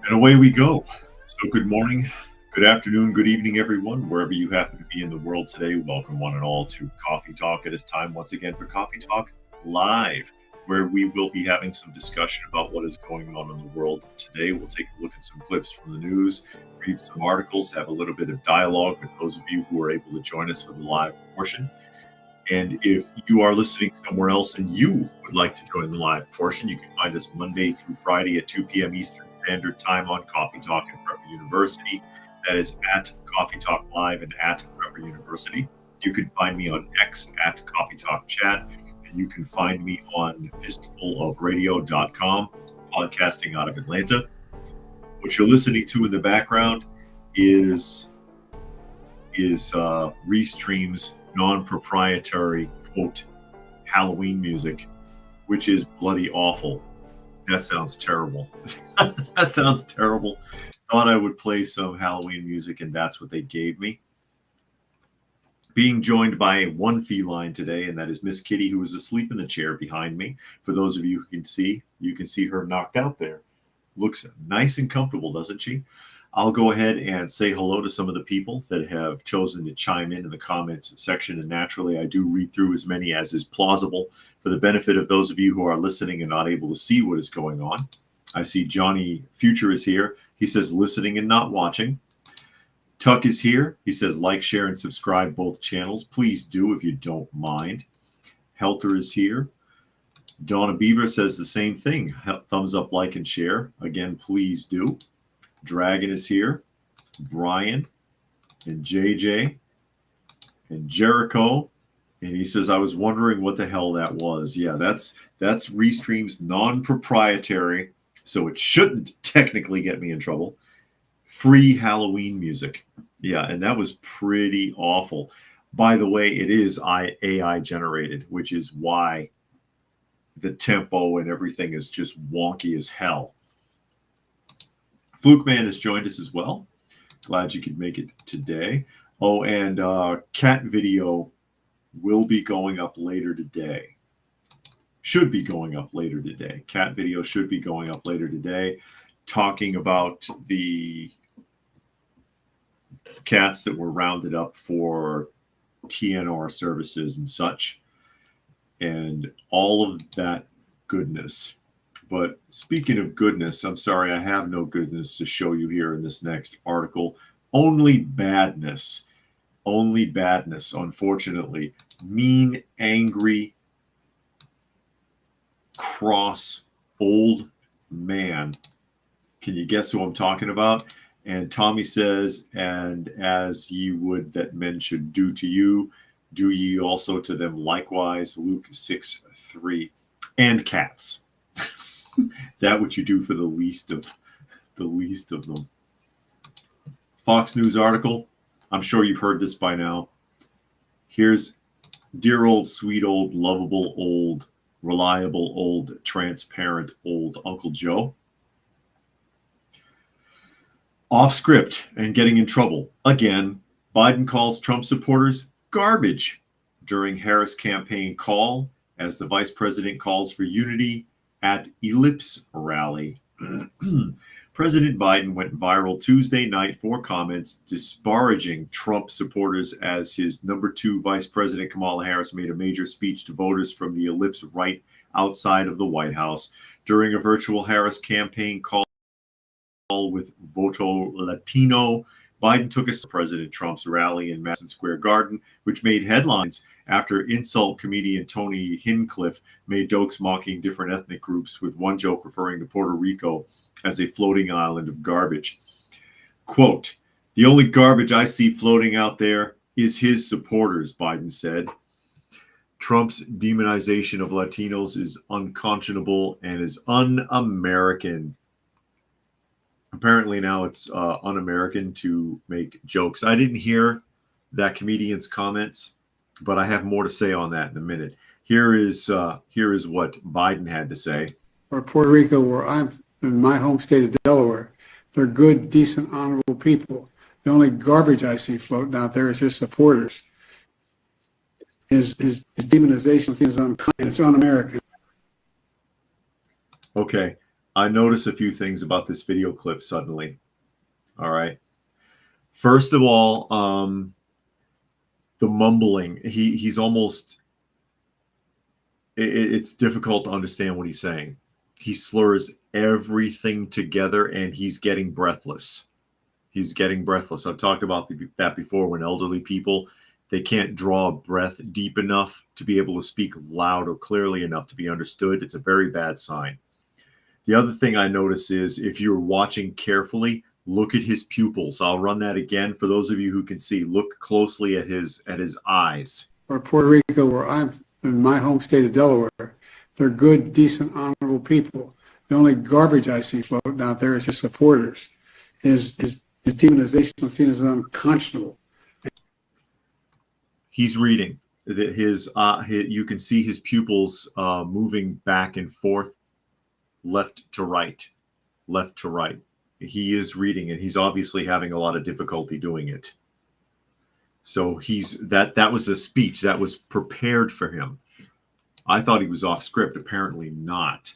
And away we go. So, good morning, good afternoon, good evening, everyone, wherever you happen to be in the world today. Welcome, one and all, to Coffee Talk. It is time once again for Coffee Talk Live, where we will be having some discussion about what is going on in the world today. We'll take a look at some clips from the news, read some articles, have a little bit of dialogue with those of you who are able to join us for the live portion. And if you are listening somewhere else and you would like to join the live portion, you can find us Monday through Friday at 2 p.m. Eastern Standard Time on Coffee Talk and Prepper University. That is at Coffee Talk Live and at Prepper University. You can find me on X at Coffee Talk Chat, and you can find me on fistfulofradio.com, podcasting out of Atlanta. What you're listening to in the background is Restream's non-proprietary, quote, Halloween music, which is bloody awful. That sounds terrible. That sounds terrible. Thought I would play some Halloween music, and that's what they gave me. Being joined by one feline today, and that is Miss Kitty, who is asleep in the chair behind me. For those of you who can see, you can see her knocked out there. Looks nice and comfortable, doesn't she? I'll go ahead and say hello to some of the people that have chosen to chime in the comments section. And naturally, I do read through as many as is plausible for the benefit of those of you who are listening and not able to see what is going on. I see Johnny Future is here. He says listening and not watching. Tuck is here. He says like, share, and subscribe both channels. Please do if you don't mind. Helter is here. Donna Beaver says the same thing. Thumbs up, like, and share. Again, please do. Dragon is here, Brian, and JJ, and Jericho, and he says, I was wondering what the hell that was. Yeah, that's Restream's non-proprietary, so it shouldn't technically get me in trouble, free Halloween music. Yeah, and that was pretty awful. By the way, it is AI generated, which is why the tempo and everything is just wonky as hell. Fluke Man has joined us as well. Glad you could make it today. Oh, and cat video will be going up later today. Should be going up later today. Cat video should be going up later today, talking about the cats that were rounded up for TNR services and such, and all of that goodness. But speaking of goodness, I'm sorry, I have no goodness to show you here in this next article. Only badness. Only badness, unfortunately. Mean, angry, cross, old man. Can you guess who I'm talking about? And Tommy says, and as ye would that men should do to you, do ye also to them likewise. Luke 6:3. And cats. That what you do for the least of them. Fox News article. I'm sure you've heard this by now. Here's dear old, sweet old, lovable old, reliable old, transparent old Uncle Joe. Off script and getting in trouble. Again, Biden calls Trump supporters garbage during Harris campaign call as the vice president calls for unity at Ellipse rally. President Biden went viral Tuesday night for comments disparaging Trump supporters as his number 2 vice president Kamala Harris made a major speech to voters from the Ellipse right outside of the White House during a virtual Harris campaign call with Voto Latino. Biden took us to President Trump's rally in Madison Square Garden, which made headlines after insult comedian Tony Hinchcliffe made jokes mocking different ethnic groups, with one joke referring to Puerto Rico as a floating island of garbage. Quote, the only garbage I see floating out there is his supporters, Biden said. Trump's demonization of Latinos is unconscionable and is un-American. Apparently now it's un-American to make jokes. I didn't hear that comedian's comments, but I have more to say on that in a minute. Here is what Biden had to say. Or Puerto Rico, where I'm in my home state of Delaware, they're good, decent, honorable people. The only garbage I see floating out there is his supporters. His demonization is and it's un-American. Okay. I noticed a few things about this video clip suddenly. All right. First of all, the mumbling. He's almost. It's difficult to understand what he's saying. He slurs everything together, and he's getting breathless. He's getting breathless. I've talked about that before. When elderly people, they can't draw a breath deep enough to be able to speak loud or clearly enough to be understood. It's a very bad sign. The other thing I notice is if you're watching carefully, look at his pupils. I'll run that again for those of you who can see. Look closely at his eyes. Or Puerto Rico, where I'm in my home state of Delaware, they're good, decent, honorable people. The only garbage I see floating out there is just supporters. His demonization is seen as unconscionable. He's reading. You can see his pupils moving back and forth, left to right, left to right. He is reading, and he's obviously having a lot of difficulty doing it. So that was a speech that was prepared for him. I thought he was off script. Apparently not.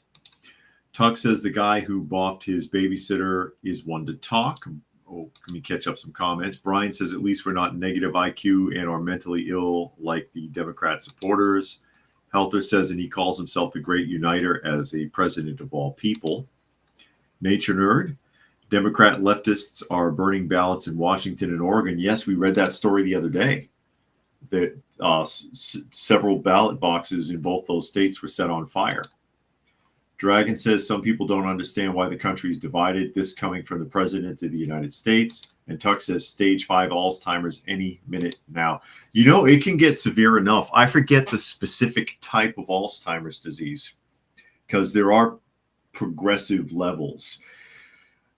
Tuck says the guy who boffed his babysitter is one to talk. Oh, let me catch up some comments. Brian says at least we're not negative IQ and are mentally ill like the Democrat supporters. Helter says, and he calls himself the great uniter as a president of all people. Nature Nerd. Democrat leftists are burning ballots in Washington and Oregon. Yes, we read that story the other day. That several ballot boxes in both those states were set on fire. Dragon says some people don't understand why the country is divided. This coming from the president of the United States. And Tuck says stage 5 Alzheimer's any minute now. You know, it can get severe enough. I forget the specific type of Alzheimer's disease because there are progressive levels.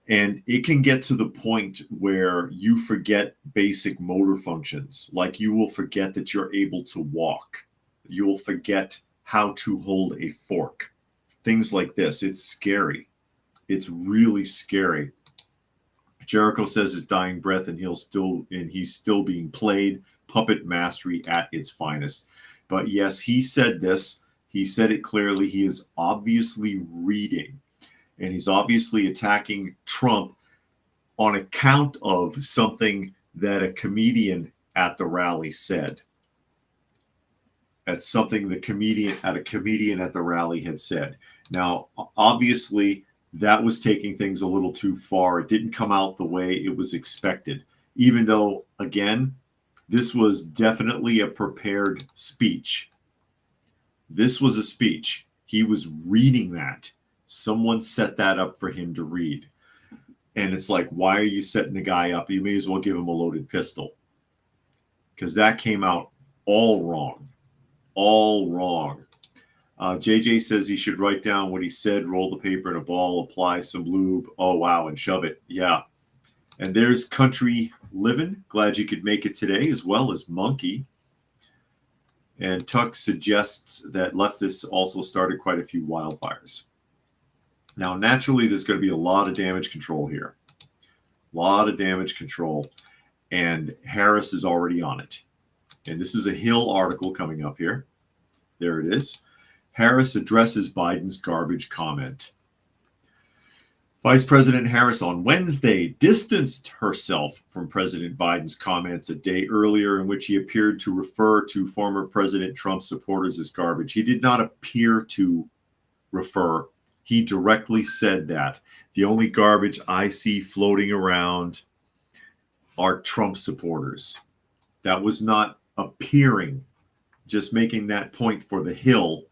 And it can get to the point where you forget basic motor functions. Like you will forget that you're able to walk. You will forget how to hold a fork. Things like this. It's scary. It's really scary. Jericho says his dying breath, and he's still being played. Puppet mastery at its finest. But yes, he said this. He said it clearly. He is obviously reading. And he's obviously attacking Trump on account of something that a comedian at the rally said. That's something a comedian at the rally had said. Now, obviously, that was taking things a little too far. It didn't come out the way it was expected, even though, again, this was definitely a prepared speech. This was a speech. He was reading that. Someone set that up for him to read. And it's like, why are you setting the guy up? You may as well give him a loaded pistol. Because that came out all wrong. All wrong. JJ says he should write down what he said, roll the paper in a ball, apply some lube. Oh, wow, and shove it. Yeah. And there's Country Living. Glad you could make it today, as well as Monkey. And Tuck suggests that leftists also started quite a few wildfires. Now, naturally, there's going to be a lot of damage control here. A lot of damage control. And Harris is already on it. And this is a Hill article coming up here. There it is. Harris addresses Biden's garbage comment. Vice President Harris on Wednesday distanced herself from President Biden's comments a day earlier in which he appeared to refer to former President Trump's supporters as garbage. He did not appear to refer. He directly said that. The only garbage I see floating around are Trump supporters. That was not appearing, just making that point for the Hill.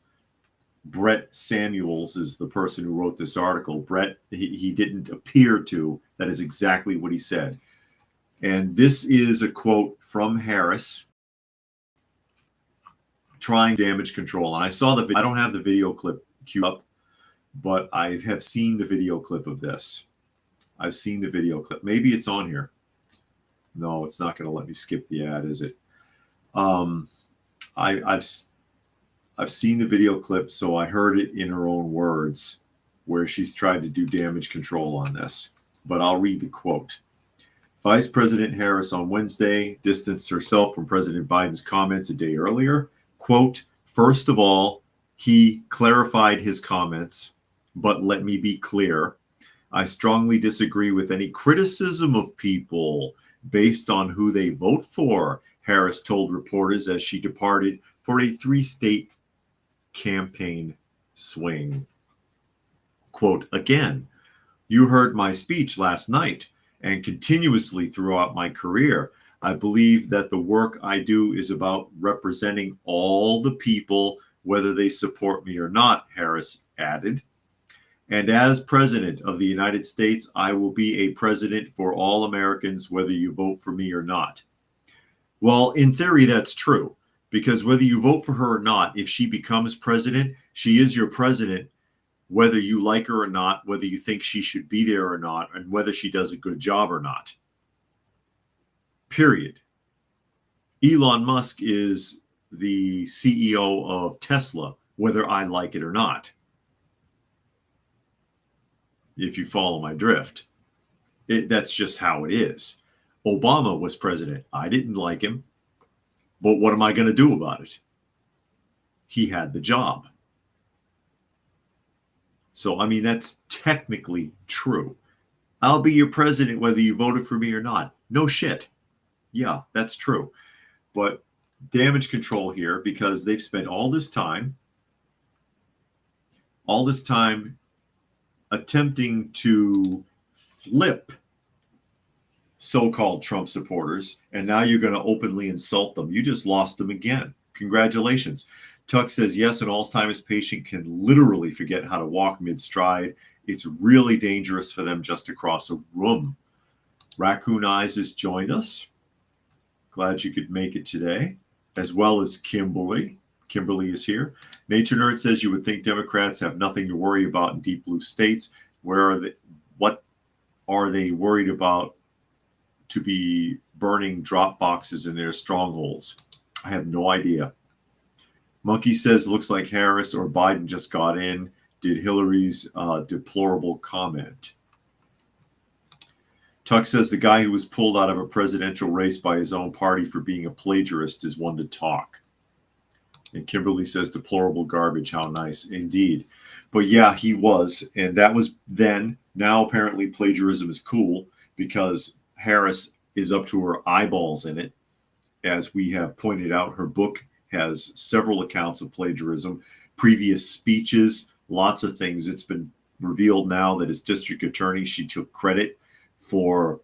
Brett Samuels is the person who wrote this article. Brett, he didn't appear to. That is exactly what he said. And this is a quote from Harris trying damage control. And I saw the video. I don't have the video clip queued up, but I have seen the video clip of this. I've seen the video clip. Maybe it's on here. No, it's not going to let me skip the ad, is it? I've seen the video clip, so I heard it in her own words where she's tried to do damage control on this. But I'll read the quote. Vice President Harris on Wednesday distanced herself from President Biden's comments a day earlier. Quote, first of all, he clarified his comments. But let me be clear. I strongly disagree with any criticism of people based on who they vote for, Harris told reporters as she departed for a 3-state campaign swing. Quote, again, you heard my speech last night and continuously throughout my career. I believe that the work I do is about representing all the people, whether they support me or not, Harris added. And as president of the United States, I will be a president for all Americans, whether you vote for me or not. Well, in theory, that's true, because whether you vote for her or not, if she becomes president, she is your president, whether you like her or not, whether you think she should be there or not, and whether she does a good job or not. Period. Elon Musk is the CEO of Tesla, whether I like it or not. If you follow my drift, that's just how it is. Obama was president. I didn't like him, but what am I going to do about it? He had the job. So, I mean, that's technically true. I'll be your president whether you voted for me or not. No shit. Yeah, that's true. But damage control here, because they've spent all this time attempting to flip so-called Trump supporters, and now you're going to openly insult them. You just lost them again. Congratulations. Tuck says, yes, an Alzheimer's patient can literally forget how to walk mid-stride. It's really dangerous for them just to cross a room. Raccoon Eyes has joined us. Glad you could make it today, as well as Kimberly. Kimberly is here. Nature Nerd says you would think Democrats have nothing to worry about in deep blue states. Where are they? What are they worried about to be burning drop boxes in their strongholds? I have no idea. Monkey says looks like Harris or Biden just got in. Did Hillary's deplorable comment. Tuck says the guy who was pulled out of a presidential race by his own party for being a plagiarist is one to talk. And Kimberly says deplorable garbage. How nice. Indeed. But yeah, he was. And that was then. Now apparently plagiarism is cool because Harris is up to her eyeballs in it. As we have pointed out, her book has several accounts of plagiarism, previous speeches, lots of things. It's been revealed now that as district attorney, she took credit for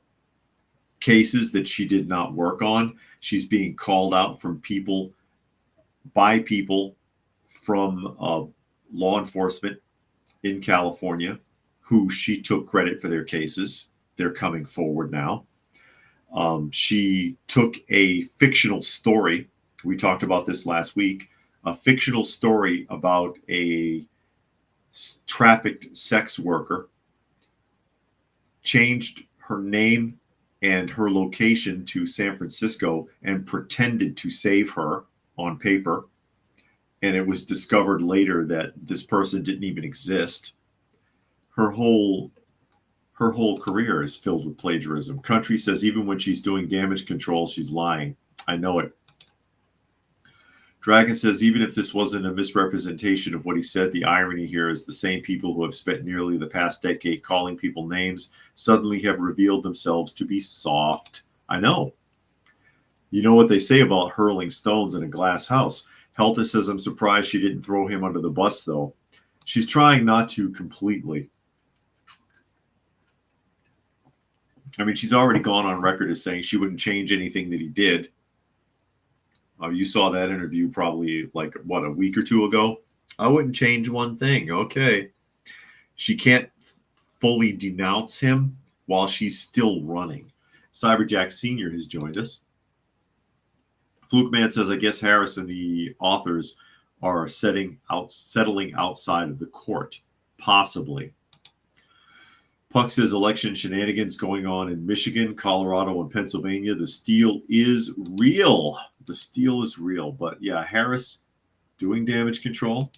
cases that she did not work on. She's being called out from people, by people from law enforcement in California who she took credit for their cases. They're coming forward now. She took a fictional story. We talked about this last week. A fictional story about a trafficked sex worker, changed her name and her location to San Francisco and pretended to save her on paper. And it was discovered later that this person didn't even exist. Her whole career is filled with plagiarism. Country says even when she's doing damage control, she's lying. I know it. Dragon says even if this wasn't a misrepresentation of what he said, the irony here is the same people who have spent nearly the past decade calling people names suddenly have revealed themselves to be soft. I know. You know what they say about hurling stones in a glass house. Helter says, I'm surprised she didn't throw him under the bus, though. She's trying not to completely. I mean, she's already gone on record as saying she wouldn't change anything that he did. You saw that interview probably like, what, a week or two ago? I wouldn't change one thing. Okay. She can't fully denounce him while she's still running. Cyberjack Sr. has joined us. Fluke Man says, I guess Harris and the authors are settling outside of the court. Possibly. Puck says election shenanigans going on in Michigan, Colorado, and Pennsylvania. The steal is real. The steal is real. But yeah, Harris doing damage control,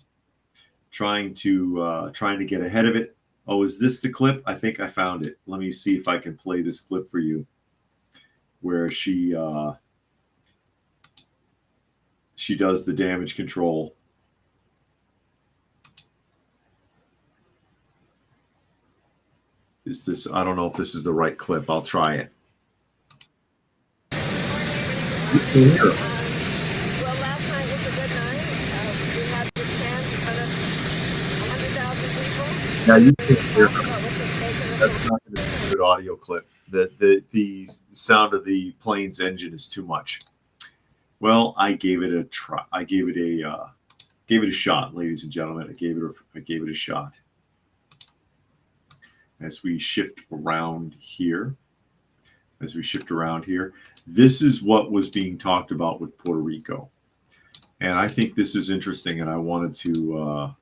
trying to get ahead of it. Oh, is this the clip? I think I found it. Let me see if I can play this clip for you, where she does the damage control. Is this, I don't know if this is the right clip. I'll try it. Well, last night was a good night. We had the chance in front of 100,000 people. Yeah, you can hear Talk about what's at stake in the that's not going to be a good audio clip. The sound of the plane's engine is too much. Well, I gave it a try. I gave it a shot, ladies and gentlemen. I gave it a shot. As we shift around here, this is what was being talked about with Puerto Rico, and I think this is interesting. And I wanted to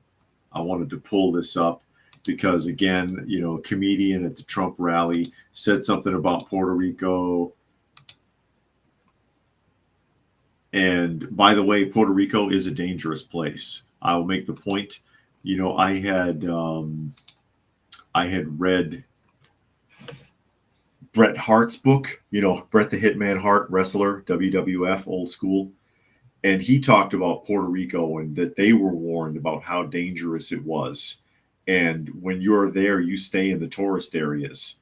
pull this up because, again, you know, a comedian at the Trump rally said something about Puerto Rico. And by the way, Puerto Rico is a dangerous place. I will make the point. You know, I had read Bret Hart's book, you know, Bret the Hitman Hart, wrestler, WWF, old school. And he talked about Puerto Rico and that they were warned about how dangerous it was. And when you're there, you stay in the tourist areas.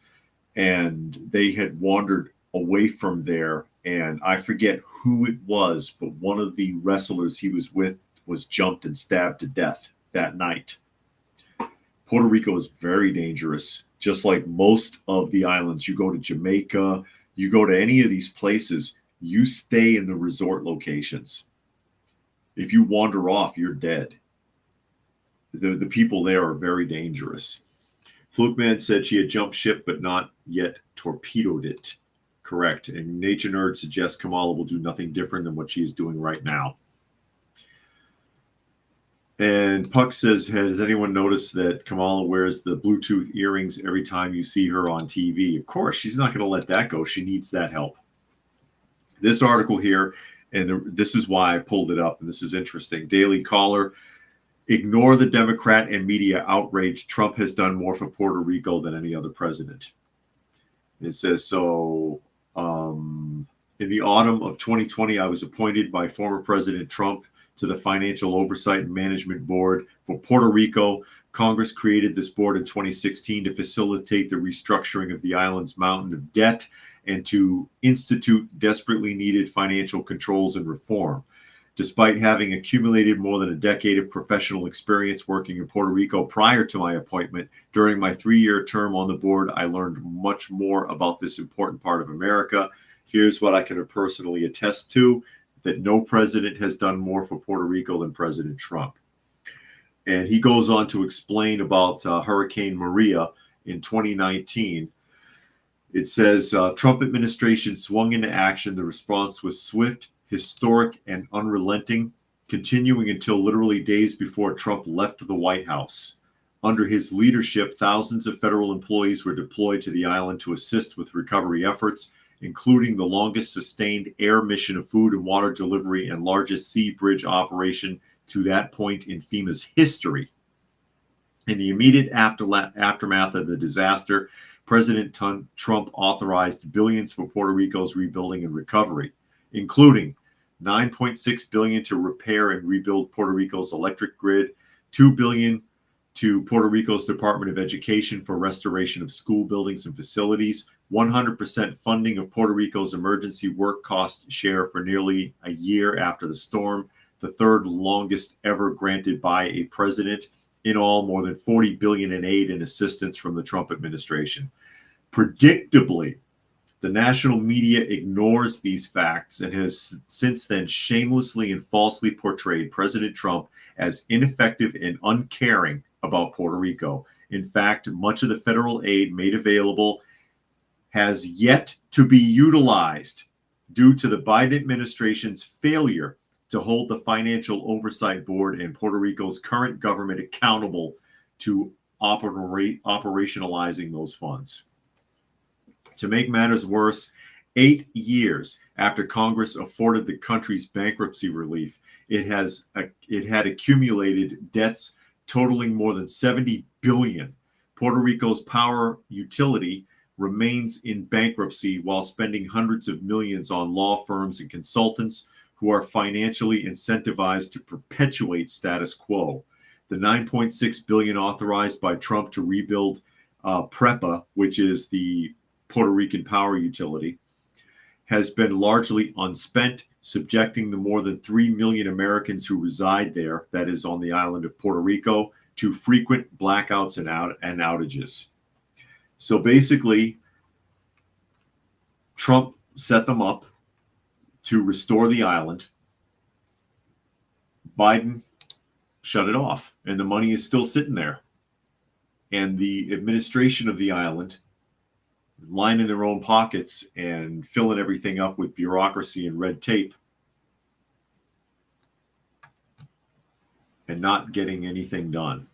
And they had wandered away from there. And I forget who it was, but one of the wrestlers he was with was jumped and stabbed to death that night. Puerto Rico is very dangerous, just like most of the islands. You go to Jamaica, you go to any of these places, you stay in the resort locations. If you wander off, you're dead. The people there are very dangerous. Flukeman said she had jumped ship but not yet torpedoed it. Correct. And Nature Nerd suggests Kamala will do nothing different than what she is doing right now. And Puck says, has anyone noticed that Kamala wears the Bluetooth earrings every time you see her on TV? Of course, she's not going to let that go. She needs that help. This article here, and this is why I pulled it up, and this is interesting. Daily Caller, ignore the Democrat and media outrage. Trump has done more for Puerto Rico than any other president. It says, so in the autumn of 2020, I was appointed by former President Trump to the Financial Oversight and Management Board for Puerto Rico. Congress created this board in 2016 to facilitate the restructuring of the island's mountain of debt and to institute desperately needed financial controls and reform. Despite having accumulated more than a decade of professional experience working in Puerto Rico prior to my appointment, during my 3-year term on the board, I learned much more about this important part of America. Here's what I can personally attest to, that no president has done more for Puerto Rico than President Trump. And he goes on to explain about Hurricane Maria in 2019. It says, Trump administration swung into action. The response was swift, historic, and unrelenting, continuing until literally days before Trump left the White House. Under his leadership, thousands of federal employees were deployed to the island to assist with recovery efforts, including the longest sustained air mission of food and water delivery and largest sea bridge operation to that point in FEMA's history. In the immediate aftermath of the disaster, President Trump authorized billions for Puerto Rico's rebuilding and recovery, including $9.6 billion to repair and rebuild Puerto Rico's electric grid, $2 billion to Puerto Rico's Department of Education for restoration of school buildings and facilities, 100% funding of Puerto Rico's emergency work cost share for nearly a year after the storm, the third longest ever granted by a president. In all, more than $40 billion in aid and assistance from the Trump administration. Predictably, the national media ignores these facts and has since then shamelessly and falsely portrayed President Trump as ineffective and uncaring about Puerto Rico. In fact, much of the federal aid made available has yet to be utilized due to the Biden administration's failure to hold the Financial Oversight Board and Puerto Rico's current government accountable to operationalizing those funds. To make matters worse, 8 years after Congress afforded the country's bankruptcy relief, it had accumulated debts totaling more than $70 billion. Puerto Rico's power utility remains in bankruptcy while spending hundreds of millions on law firms and consultants who are financially incentivized to perpetuate status quo. The $9.6 billion authorized by Trump to rebuild PREPA, which is the Puerto Rican power utility, has been largely unspent, subjecting the more than 3 million Americans who reside there, that is on the island of Puerto Rico, to frequent blackouts and outages. So basically, Trump set them up to restore the island. Biden shut it off, and the money is still sitting there. And the administration of the island lining their own pockets and filling everything up with bureaucracy and red tape and not getting anything done.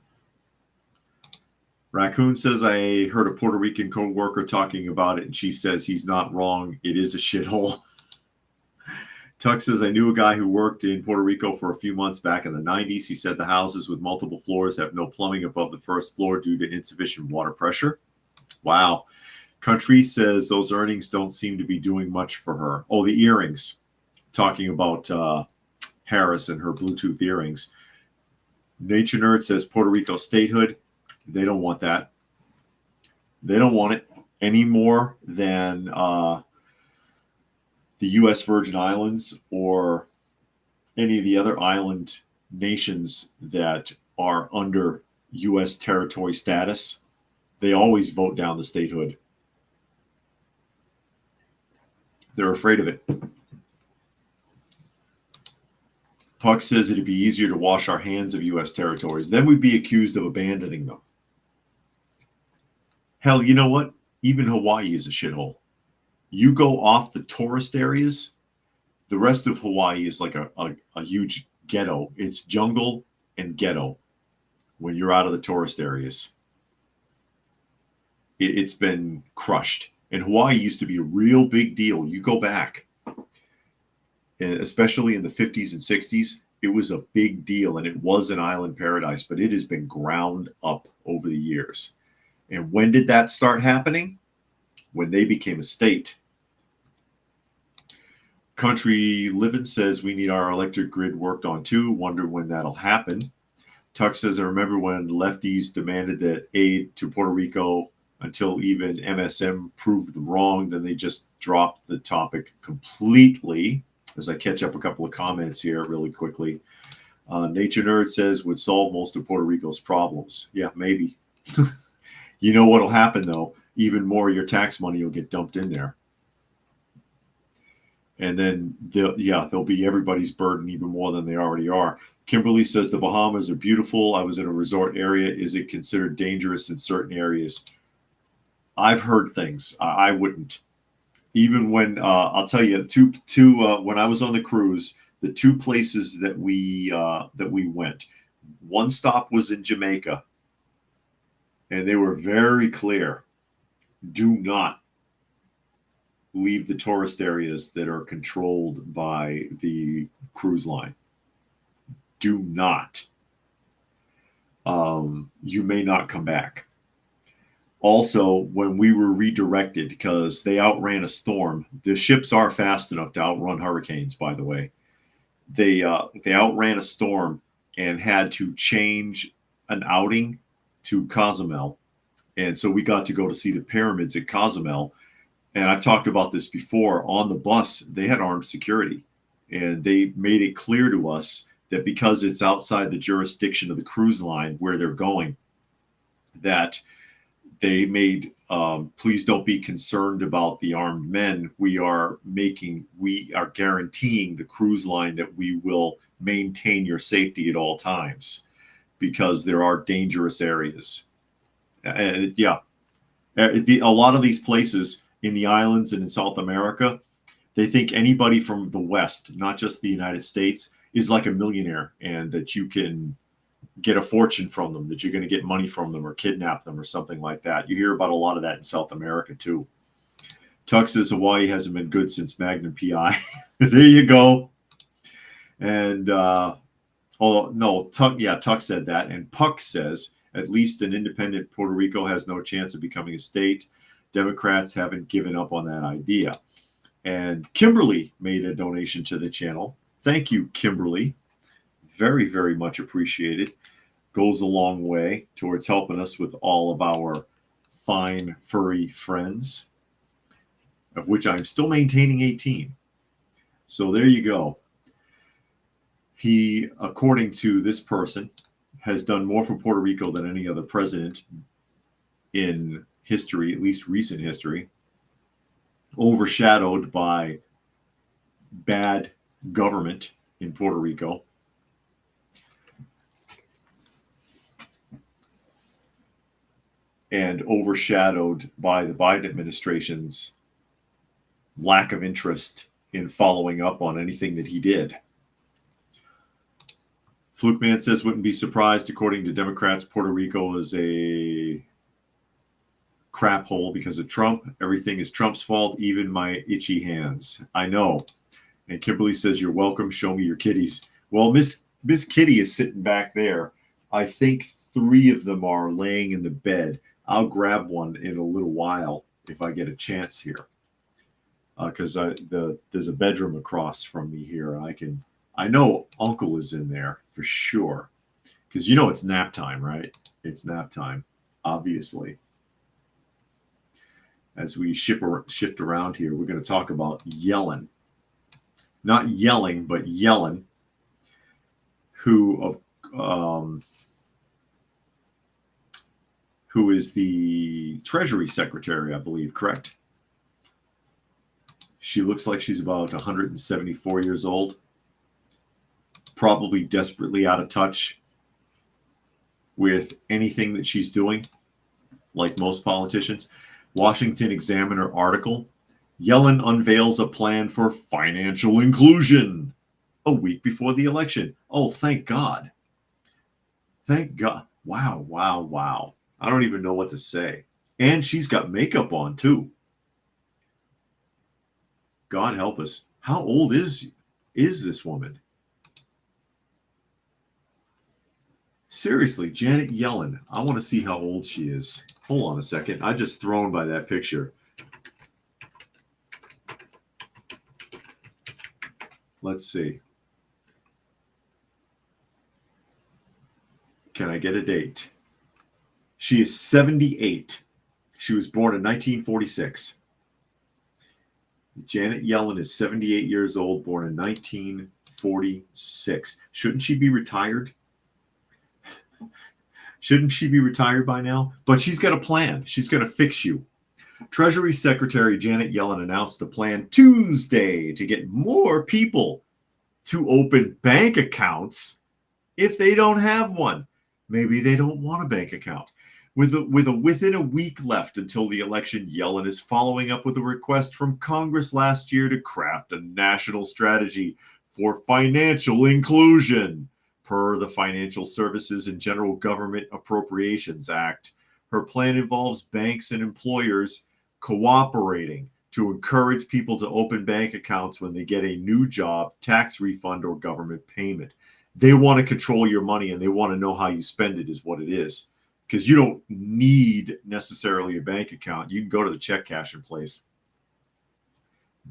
Raccoon says, I heard a Puerto Rican co-worker talking about it, and she says he's not wrong. It is a shithole. Tuck says, I knew a guy who worked in Puerto Rico for a few months back in the 90s. He said the houses with multiple floors have no plumbing above the first floor due to insufficient water pressure. Wow. Country says those earnings don't seem to be doing much for her. Oh, the earrings. Talking about Harris and her Bluetooth earrings. Nature Nerd says Puerto Rico statehood. They don't want that. They don't want it any more than the U.S. Virgin Islands or any of the other island nations that are under U.S. territory status. They always vote down the statehood. They're afraid of it. Puck says it'd be easier to wash our hands of U.S. territories. Then we'd be accused of abandoning them. Hell, you know what? Even Hawaii is a shithole. You go off the tourist areas, the rest of Hawaii is like a huge ghetto. It's jungle and ghetto when you're out of the tourist areas. It's been crushed. And Hawaii used to be a real big deal. You go back, especially in the 50s and 60s, it was a big deal and it was an island paradise, but it has been ground up over the years. And when did that start happening? When they became a state. Country Living says we need our electric grid worked on too. Wonder when that'll happen. Tuck says, I remember when lefties demanded that aid to Puerto Rico until even MSM proved them wrong. Then they just dropped the topic completely. As I catch up a couple of comments here really quickly. Nature Nerd says would solve most of Puerto Rico's problems. Yeah, maybe. You know what'll happen though? Even more of your tax money will get dumped in there. And then they'll be everybody's burden even more than they already are. Kimberly says the Bahamas are beautiful. I was in a resort area. Is it considered dangerous in certain areas? I've heard things. I wouldn't. Even when I'll tell you, when I was on the cruise, the two places that we went, one stop was in Jamaica, and they were very clear: do not leave the tourist areas that are controlled by the cruise line. Do not. You may not come back. Also, when we were redirected, because they outran a storm, the ships are fast enough to outrun hurricanes, by the way. They outran a storm and had to change an outing to Cozumel. And so we got to go to see the pyramids at Cozumel. And I've talked about this before. On the bus, they had armed security. And they made it clear to us that because it's outside the jurisdiction of the cruise line where they're going, that they made, please don't be concerned about the armed men. We are guaranteeing the cruise line that we will maintain your safety at all times because there are dangerous areas. And a lot of these places in the islands and in South America, they think anybody from the West, not just the United States, is like a millionaire and that you can get a fortune from them, that you're going to get money from them or kidnap them or something like that. You hear about a lot of that in South America too. Tuck says Hawaii hasn't been good since Magnum PI. There you go. And Tuck said that. And Puck says at least an independent Puerto Rico has no chance of becoming a state. Democrats haven't given up on that idea. And Kimberly made a donation to the channel. Thank you, Kimberly. Very, very much appreciated. Goes a long way towards helping us with all of our fine, furry friends, of which I'm still maintaining 18. So there you go. He, according to this person, has done more for Puerto Rico than any other president in history, at least recent history, overshadowed by bad government in Puerto Rico. And overshadowed by the Biden administration's lack of interest in following up on anything that he did. Flukeman says, wouldn't be surprised, according to Democrats, Puerto Rico is a crap hole because of Trump. Everything is Trump's fault, even my itchy hands. I know. And Kimberly says, you're welcome. Show me your kitties. Well, Miss Kitty is sitting back there. I think 3 of them are laying in the bed. I'll grab one in a little while if I get a chance here. Because there's a bedroom across from me here. I know Uncle is in there for sure. Because you know it's nap time, right? It's nap time, obviously. As we shift around here, we're going to talk about Yellen. Not yelling, but Yellen, who is the Treasury Secretary, I believe, correct? She looks like she's about 174 years old, probably desperately out of touch with anything that she's doing, like most politicians. Washington Examiner article, Yellen unveils a plan for financial inclusion a week before the election. Oh, thank God. Thank God. Wow, wow, wow. I don't even know what to say. And she's got makeup on, too. God help us. How old is this woman? Seriously, Janet Yellen. I want to see how old she is. Hold on a second. I'm just thrown by that picture. Let's see. Can I get a date? She is 78. She was born in 1946. Janet Yellen is 78 years old, born in 1946. Shouldn't she be retired? Shouldn't she be retired by now? But she's got a plan. She's going to fix you. Treasury Secretary Janet Yellen announced a plan Tuesday to get more people to open bank accounts if they don't have one. Maybe they don't want a bank account. Within a week left until the election, Yellen is following up with a request from Congress last year to craft a national strategy for financial inclusion, per the Financial Services and General Government Appropriations Act. Her plan involves banks and employers cooperating to encourage people to open bank accounts when they get a new job, tax refund, or government payment. They want to control your money and they want to know how you spend it, is what it is. Because you don't need necessarily a bank account. You can go to the check cashing place.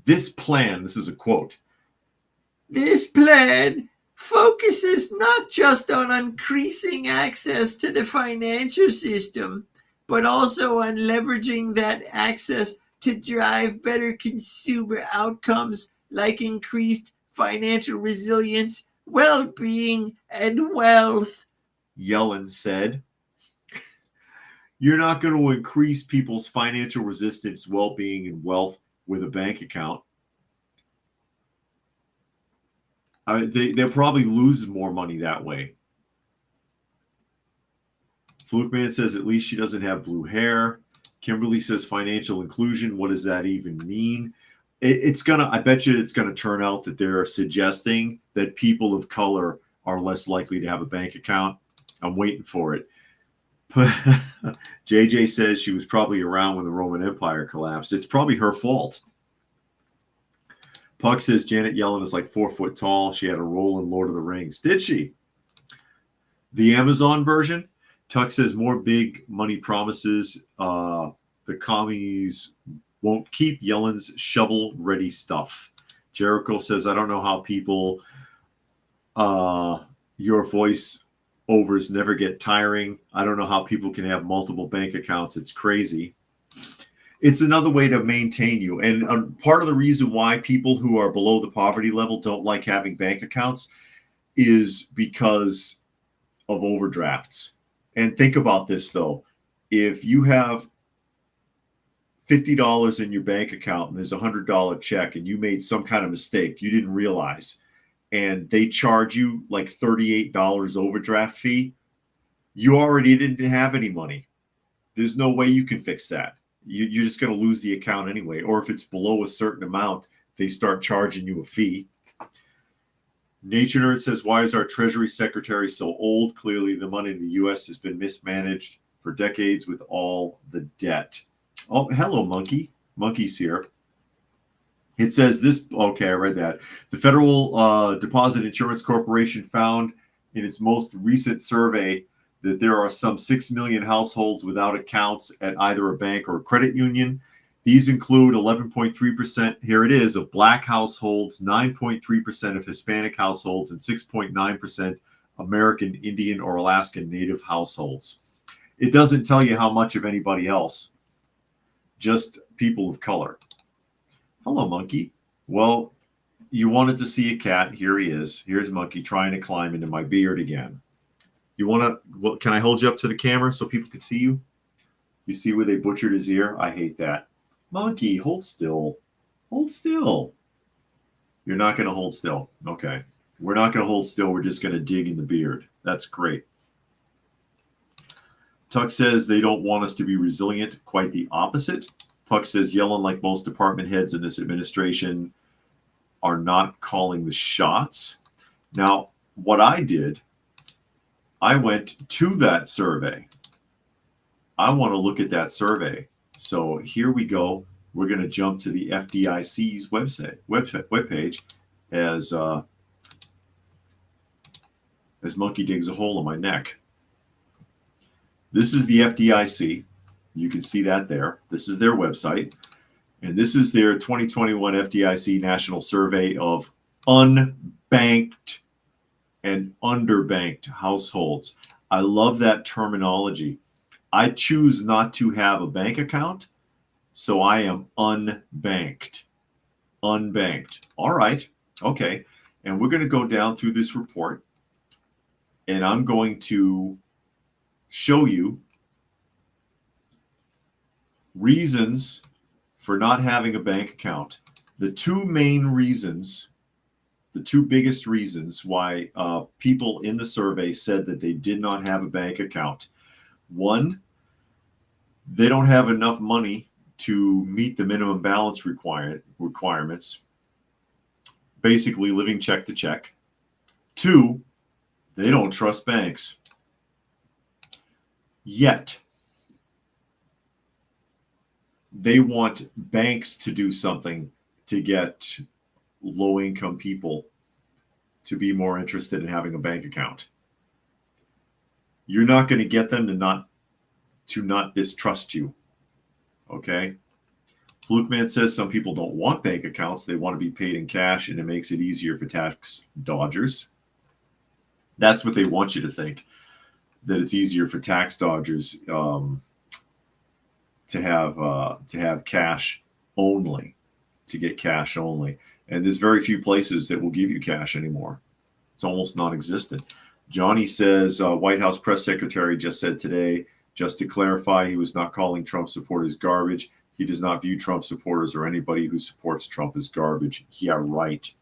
This plan, this is a quote, this plan focuses not just on increasing access to the financial system, but also on leveraging that access to drive better consumer outcomes like increased financial resilience, well-being, and wealth, Yellen said. You're not going to increase people's financial resistance, well-being, and wealth with a bank account. They'll probably lose more money that way. Flukeman says at least she doesn't have blue hair. Kimberly says financial inclusion. What does that even mean? I bet you it's gonna turn out that they're suggesting that people of color are less likely to have a bank account. I'm waiting for it. JJ says she was probably around when the Roman Empire collapsed. It's probably her fault. Puck says Janet Yellen is like 4 foot tall. She had a role in Lord of the Rings. Did she? The Amazon version. Tuck says more big money promises. The commies won't keep Yellen's shovel-ready stuff. Jericho says, I don't know how people, your voice overs never get tiring. I don't know how people can have multiple bank accounts. It's crazy. It's another way to maintain you. And part of the reason why people who are below the poverty level don't like having bank accounts is because of overdrafts. And think about this, though. If you have $50 in your bank account and there's a $100 check and you made some kind of mistake you didn't realize, and they charge you like $38 overdraft fee, you already didn't have any money. There's no way you can fix that. You're just going to lose the account anyway. Or if it's below a certain amount, they start charging you a fee. Nature Nerd says, why is our Treasury Secretary so old? Clearly, the money in the U.S. has been mismanaged for decades with all the debt. Oh, hello, Monkey. Monkey's here. It says this, okay, I read that. The Federal Deposit Insurance Corporation found in its most recent survey that there are some 6 million households without accounts at either a bank or a credit union. These include 11.3%, here it is, of Black households, 9.3% of Hispanic households, and 6.9% American Indian or Alaskan Native households. It doesn't tell you how much of anybody else, just people of color. Hello, Monkey. Well, you wanted to see a cat. Here he is. Here's Monkey trying to climb into my beard again. You want to, well, can I hold you up to the camera so people can see you? You see where they butchered his ear? I hate that. Monkey, hold still. Hold still. You're not going to hold still. Okay. We're not going to hold still. We're just going to dig in the beard. That's great. Tuck says they don't want us to be resilient. Quite the opposite. Puck says Yellen, like most department heads in this administration, are not calling the shots. Now, what I did, I went to that survey. I want to look at that survey. So here we go. We're going to jump to the FDIC's webpage as Monkey digs a hole in my neck. This is the FDIC. You can see that there. This is their website. And this is their 2021 FDIC National Survey of unbanked and underbanked households. I love that terminology. I choose not to have a bank account, so I am unbanked. Unbanked. All right. Okay. And we're going to go down through this report, and I'm going to show you reasons for not having a bank account. The two main reasons, the two biggest reasons why people in the survey said that they did not have a bank account. One, they don't have enough money to meet the minimum balance requirements, basically living check to check. Two, they don't trust banks. Yet, they want banks to do something to get low-income people to be more interested in having a bank account. You're not going to get them to not distrust you. Okay? Flukeman says some people don't want bank accounts. They want to be paid in cash, and it makes it easier for tax dodgers. That's what they want you to think, that it's easier for tax dodgers to have cash only, to get cash only. And there's very few places that will give you cash anymore. It's almost non-existent. Johnny says, White House press secretary just said today, just to clarify, he was not calling Trump supporters garbage. He does not view Trump supporters or anybody who supports Trump as garbage. Yeah, right.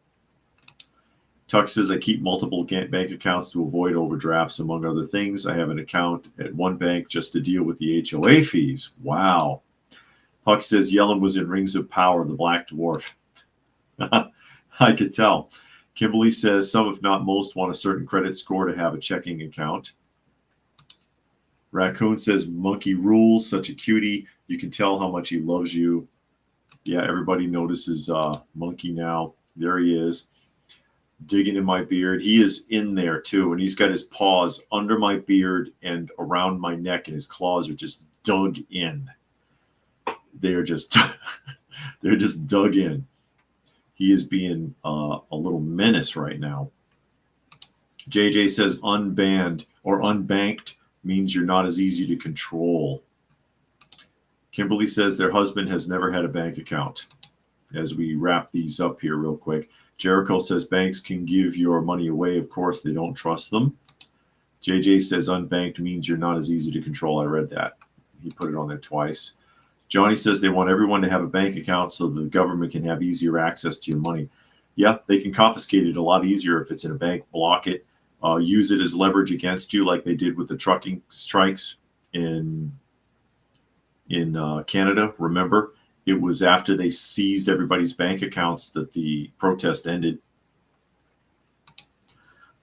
Tuck says, I keep multiple bank accounts to avoid overdrafts, among other things. I have an account at one bank just to deal with the HOA fees. Wow. Huck says, Yellen was in Rings of Power, the Black Dwarf. I could tell. Kimberly says, some, if not most, want a certain credit score to have a checking account. Raccoon says, Monkey rules, such a cutie. You can tell how much he loves you. Yeah, everybody notices Monkey now. There he is, digging in my beard. He is in there too, and he's got his paws under my beard and around my neck, and his claws are just dug in. They're just they're just dug in. He is being a little menace right now. JJ says unbanned or unbanked means you're not as easy to control. Kimberly says their husband has never had a bank account. As we wrap these up here real quick, Jericho says banks can give your money away. Of course, they don't trust them. JJ says unbanked means you're not as easy to control. I read that. He put it on there twice. Johnny says they want everyone to have a bank account so the government can have easier access to your money. Yeah, they can confiscate it a lot easier if it's in a bank, block it, use it as leverage against you like they did with the trucking strikes in Canada. Remember, it was after they seized everybody's bank accounts that the protest ended.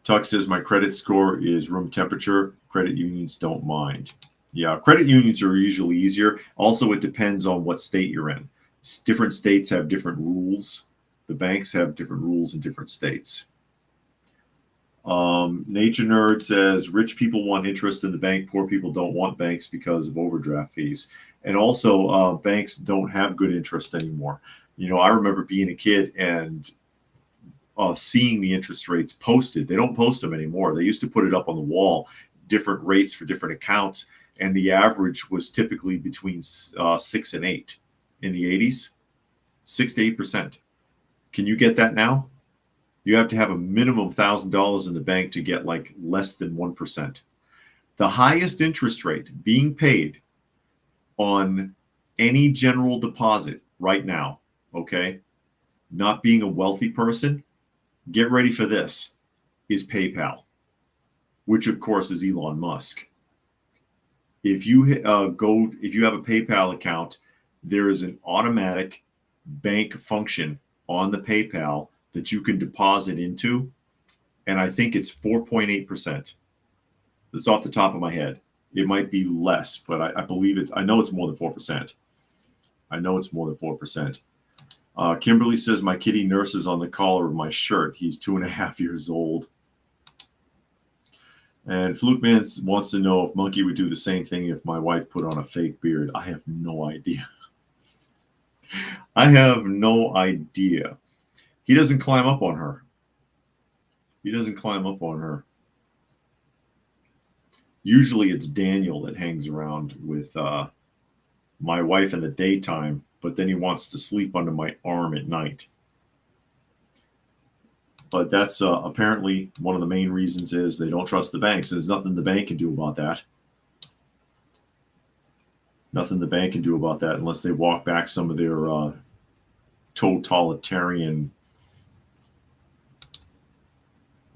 Tuck says my credit score is room temperature. Credit unions don't mind. Yeah, credit unions are usually easier. Also, it depends on what state you're in. Different states have different rules. The banks have different rules in different states. Nature Nerd says rich people want interest in the bank. Poor people don't want banks because of overdraft fees. And also, banks don't have good interest anymore. You know, I remember being a kid and seeing the interest rates posted. They don't post them anymore. They used to put it up on the wall, different rates for different accounts. And the average was typically between 6 and 8 in the 80s, 6 to 8%. Can you get that now? You have to have a minimum $1,000 in the bank to get like less than 1%. The highest interest rate being paid on any general deposit right now, okay, not being a wealthy person, get ready for this, is PayPal, which of course is Elon Musk. If you have a PayPal account, there is an automatic bank function on the PayPal that you can deposit into, and I think it's 4.8%. That's off the top of my head. It might be less, but I believe I know it's more than 4%. I know it's more than 4%. Kimberly says my kitty nurses on the collar of my shirt. He's 2.5 years old. And Fluke Man wants to know if Monkey would do the same thing if my wife put on a fake beard. I have no idea. I have no idea. He doesn't climb up on her. He doesn't climb up on her. Usually it's Daniel that hangs around with my wife in the daytime, but then he wants to sleep under my arm at night. But that's apparently one of the main reasons is they don't trust the banks. There's nothing the bank can do about that. Nothing the bank can do about that unless they walk back some of their totalitarian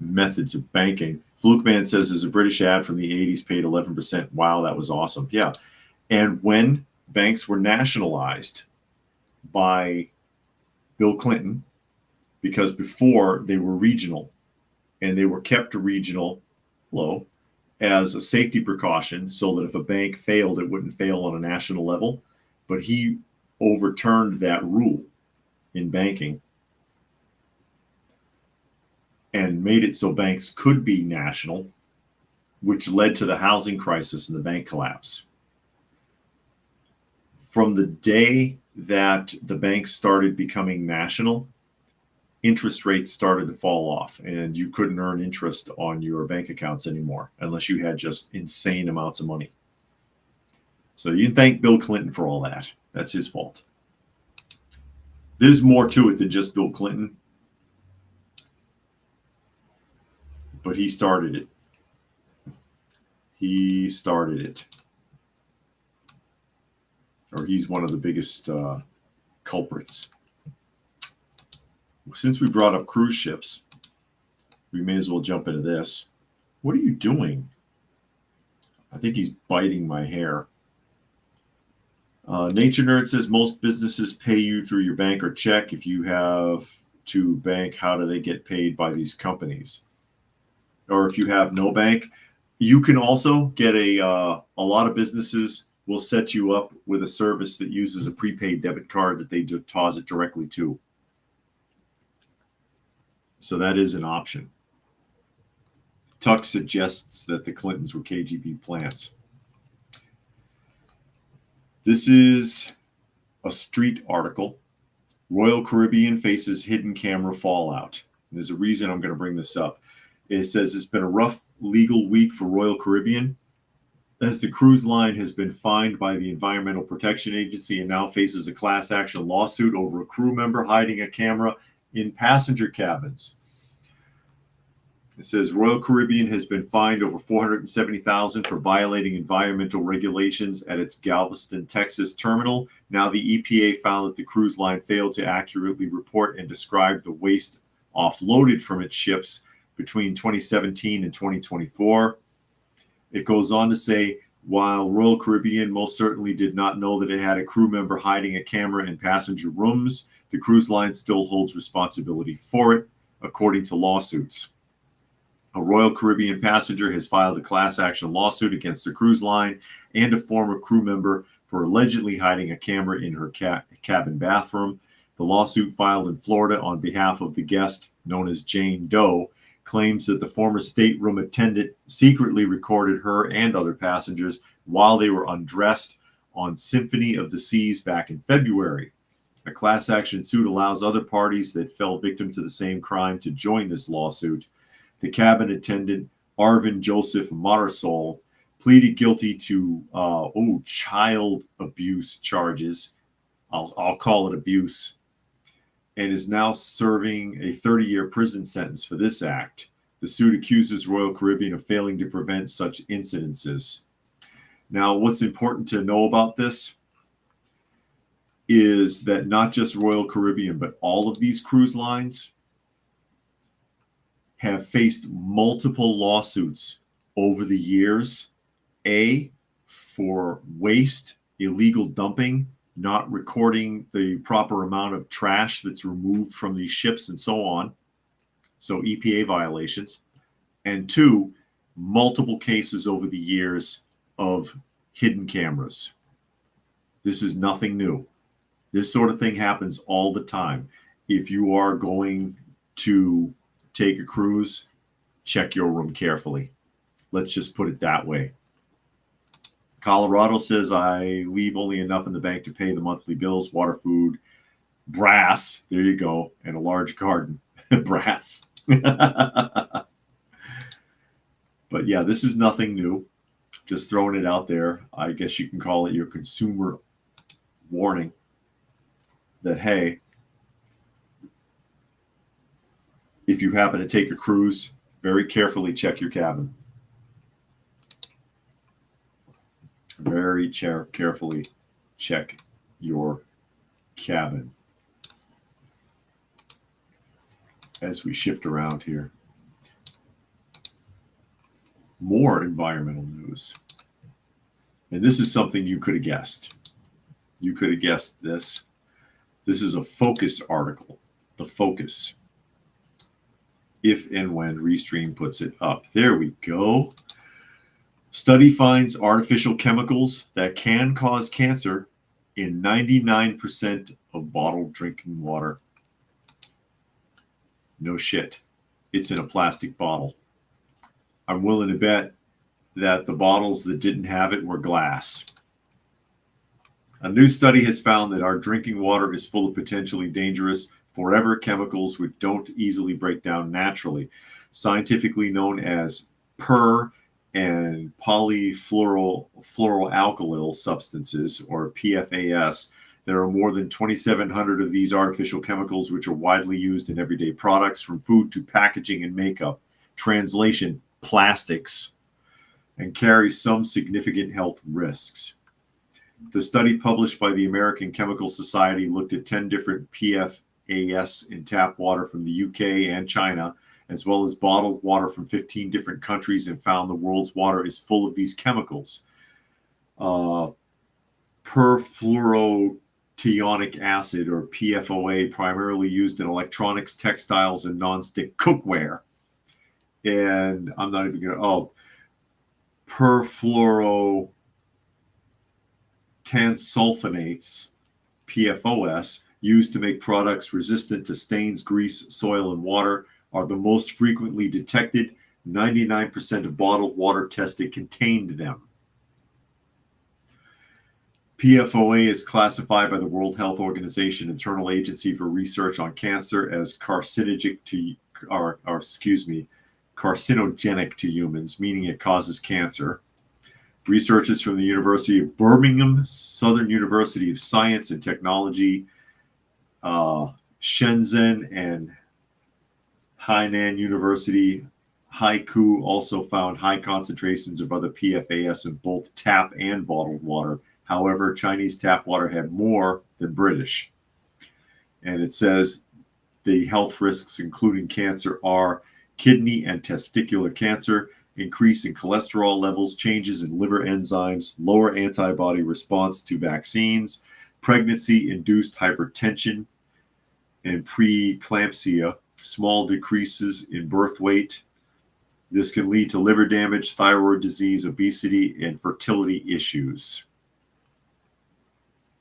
methods of banking. Fluke Man says there's a British ad from the 80s paid 11%. Wow, that was awesome. Yeah. And when banks were nationalized by Bill Clinton, because before they were regional and they were kept regional as a safety precaution so that if a bank failed, it wouldn't fail on a national level. But he overturned that rule in banking and made it so banks could be national, which led to the housing crisis and the bank collapse. From the day that the banks started becoming national, interest rates started to fall off and you couldn't earn interest on your bank accounts anymore unless you had just insane amounts of money. So you can thank Bill Clinton for all that. That's his fault. There's more to it than just Bill Clinton, but he started it. He started it. Or he's one of the biggest culprits. Since we brought up cruise ships, we may as well jump into this. What are you doing? I think he's biting my hair. Nature Nerd says most businesses pay you through your bank or check. If you have to bank, how do they get paid by these companies? Or if you have no bank, you can also get a lot of businesses will set you up with a service that uses a prepaid debit card that they deposit directly to. So that is an option. Tuck suggests that the Clintons were KGB plants. This is a Street article. Royal Caribbean faces hidden camera fallout. There's a reason I'm going to bring this up. It says it's been a rough legal week for Royal Caribbean, as the cruise line has been fined by the Environmental Protection Agency and now faces a class action lawsuit over a crew member hiding a camera in passenger cabins. It says Royal Caribbean has been fined over $470,000 for violating environmental regulations at its Galveston, Texas terminal. Now the EPA found that the cruise line failed to accurately report and describe the waste offloaded from its ships between 2017 and 2024. It goes on to say, while Royal Caribbean most certainly did not know that it had a crew member hiding a camera in passenger rooms, the cruise line still holds responsibility for it, according to lawsuits. A Royal Caribbean passenger has filed a class action lawsuit against the cruise line and a former crew member for allegedly hiding a camera in her cabin bathroom. The lawsuit, filed in Florida on behalf of the guest, known as Jane Doe, claims that the former stateroom attendant secretly recorded her and other passengers while they were undressed on Symphony of the Seas back in February. A class action suit allows other parties that fell victim to the same crime to join this lawsuit. The cabin attendant, Arvin Joseph Marisol, pleaded guilty to child abuse charges. I'll call it abuse, and is now serving a 30-year prison sentence for this act. The suit accuses Royal Caribbean of failing to prevent such incidences. Now, what's important to know about this is that not just Royal Caribbean, but all of these cruise lines have faced multiple lawsuits over the years, for waste, illegal dumping, not recording the proper amount of trash that's removed from these ships and so on. So EPA violations. And 2, multiple cases over the years of hidden cameras. This is nothing new. This sort of thing happens all the time. If you are going to take a cruise, check your room carefully. Let's just put it that way. Colorado says, I leave only enough in the bank to pay the monthly bills, water, food, brass, there you go, and a large garden. Brass. But yeah, this is nothing new. Just throwing it out there. I guess you can call it your consumer warning that, hey, if you happen to take a cruise, very carefully check your cabin. Very carefully check your cabin. As we shift around here. More environmental news. And this is something you could have guessed. You could have guessed this. This is a Focus article. The Focus. If and when Restream puts it up. There we go. Study finds artificial chemicals that can cause cancer in 99% of bottled drinking water. No shit. It's in a plastic bottle. I'm willing to bet that the bottles that didn't have it were glass. A new study has found that our drinking water is full of potentially dangerous forever chemicals which don't easily break down naturally, scientifically known as per and polyfluoroalkyl substances, or PFAS. There are more than 2,700 of these artificial chemicals which are widely used in everyday products, from food to packaging and makeup. Translation, plastics, and carry some significant health risks. The study, published by the American Chemical Society, looked at 10 different PFAS in tap water from the UK and China, as well as bottled water from 15 different countries, and found the world's water is full of these chemicals. Perfluorotionic acid, or PFOA, primarily used in electronics, textiles, and nonstick cookware. And I'm not even going to, perfluorotansulfonates, PFOS, used to make products resistant to stains, grease, soil, and water, are the most frequently detected. 99% of bottled water tested contained them. PFOA is classified by the World Health Organization Internal Agency for Research on Cancer as carcinogenic carcinogenic to humans, meaning it causes cancer. Researchers from the University of Birmingham, Southern University of Science and Technology, Shenzhen, and Hainan University, Haiku, also found high concentrations of other PFAS in both tap and bottled water. However, Chinese tap water had more than British. And it says the health risks, including cancer, are kidney and testicular cancer, increase in cholesterol levels, changes in liver enzymes, lower antibody response to vaccines, pregnancy-induced hypertension and preeclampsia, small decreases in birth weight. This can lead to liver damage, thyroid disease, obesity, and fertility issues.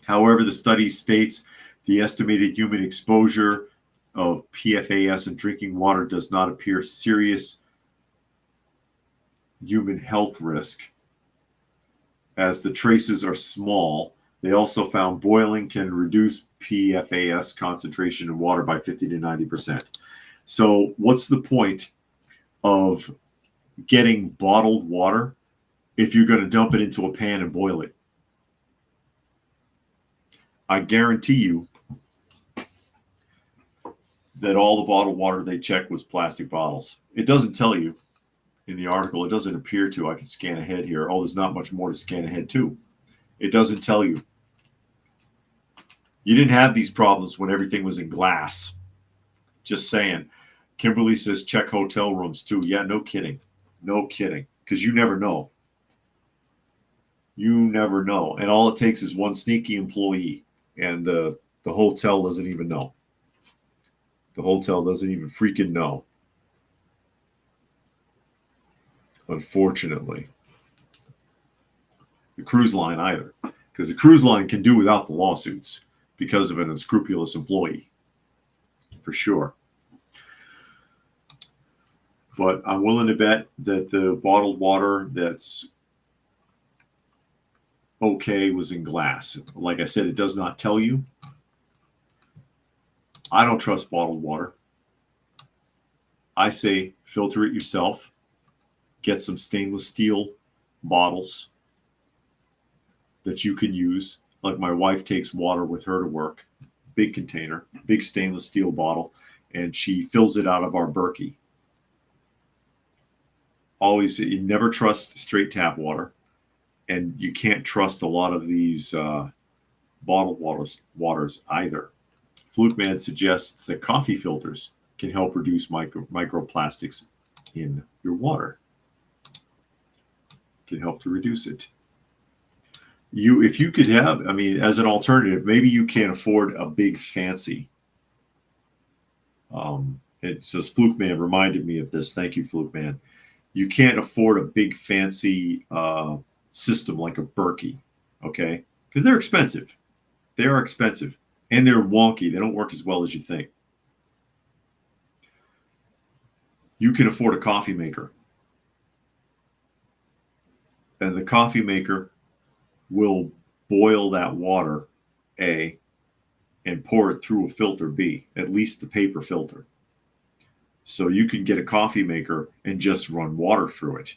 However, the study states the estimated human exposure of PFAS in drinking water does not appear serious human health risk, as the traces are small. They also found boiling can reduce PFAS concentration in water by 50 to 90%. So what's the point of getting bottled water if you're going to dump it into a pan and boil it? I guarantee you that all the bottled water they checked was plastic bottles. It doesn't tell you in the article. It doesn't appear to. I can scan ahead here. Oh, there's not much more to scan ahead to. It doesn't tell you. You didn't have these problems when everything was in glass. Just saying. Kimberly says check hotel rooms too. Yeah, no kidding. No kidding. Because you never know. You never know. And all it takes is one sneaky employee. And the hotel doesn't even know. The hotel doesn't even freaking know. Unfortunately. The cruise line either. Because the cruise line can do without the lawsuits because of an unscrupulous employee. For sure. But I'm willing to bet that the bottled water that's okay was in glass. Like I said, it does not tell you. I don't trust bottled water. I say filter it yourself. Get some stainless steel bottles that you can use. Like my wife takes water with her to work. Big container, big stainless steel bottle, and she fills it out of our Berkey. Always, you never trust straight tap water, and you can't trust a lot of these bottled waters either. Fluke Man suggests that coffee filters can help reduce microplastics in your water. Can help to reduce it. If you could have, I mean, as an alternative, maybe you can't afford a big fancy. It says Fluke Man reminded me of this. Thank you, Fluke Man. You can't afford a big fancy system like a Berkey, okay? Because they're expensive. They are expensive. And they're wonky. They don't work as well as you think. You can afford a coffee maker. And the coffee maker will boil that water, A, and pour it through a filter, B, at least the paper filter. So you can get a coffee maker and just run water through it.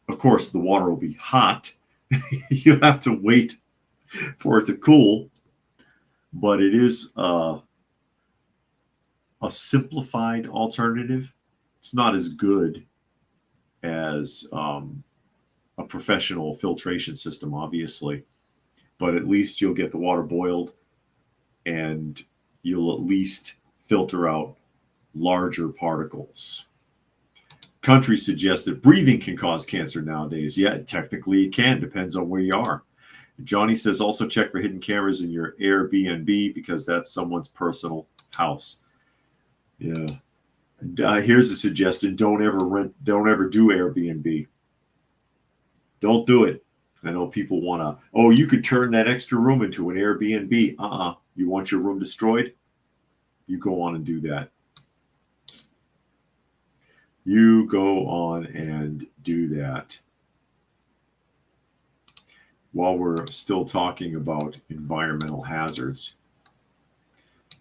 Of course, the water will be hot. You have to wait for it to cool. But it is a simplified alternative. It's not as good as a professional filtration system, obviously. But at least you'll get the water boiled and you'll at least filter out larger particles. Country suggests that breathing can cause cancer nowadays. Yeah, technically it can. Depends on where you are. Johnny says also check for hidden cameras in your Airbnb because that's someone's personal house. Yeah. Here's a suggestion. Don't ever do Airbnb. Don't do it. I know people want to, oh, you could turn that extra room into an Airbnb. You want your room destroyed? You go on and do that. You go on and do that. While we're still talking about environmental hazards,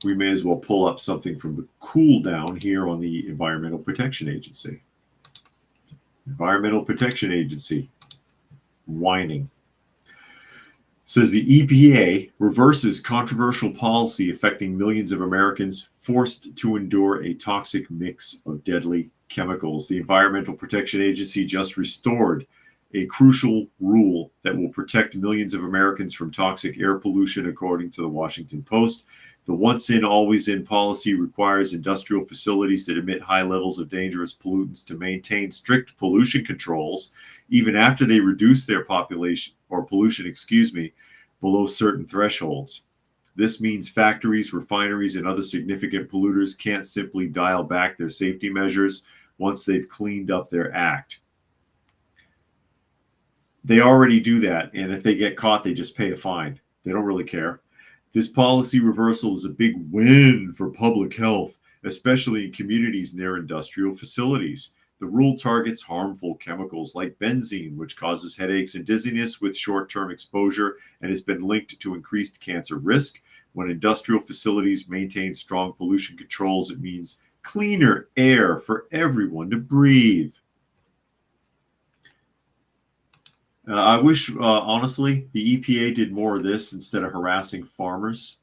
we may as well pull up something from the cool down here on the Environmental Protection Agency. Environmental Protection Agency, whining. Says the EPA reverses controversial policy affecting millions of Americans forced to endure a toxic mix of deadly chemicals. The Environmental Protection Agency just restored a crucial rule that will protect millions of Americans from toxic air pollution, according to the Washington Post. The once in, always in policy requires industrial facilities that emit high levels of dangerous pollutants to maintain strict pollution controls, even after they reduce their pollution, below certain thresholds. This means factories, refineries, and other significant polluters can't simply dial back their safety measures once they've cleaned up their act. They already do that, and if they get caught, they just pay a fine. They don't really care. This policy reversal is a big win for public health, especially in communities near industrial facilities. The rule targets harmful chemicals like benzene, which causes headaches and dizziness with short-term exposure and has been linked to increased cancer risk. When industrial facilities maintain strong pollution controls, it means cleaner air for everyone to breathe. I wish, honestly, the EPA did more of this instead of harassing farmers.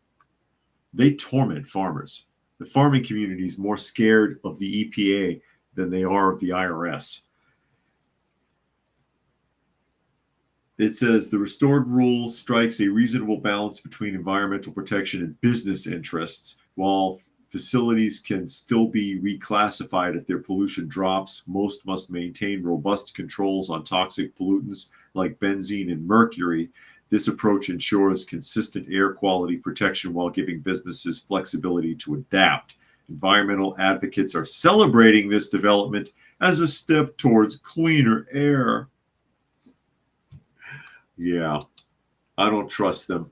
They torment farmers. The farming community is more scared of the EPA than they are of the IRS. It says the restored rule strikes a reasonable balance between environmental protection and business interests. While facilities can still be reclassified if their pollution drops, most must maintain robust controls on toxic pollutants like benzene and mercury. This approach ensures consistent air quality protection while giving businesses flexibility to adapt. Environmental advocates are celebrating this development as a step towards cleaner air. Yeah, I don't trust them.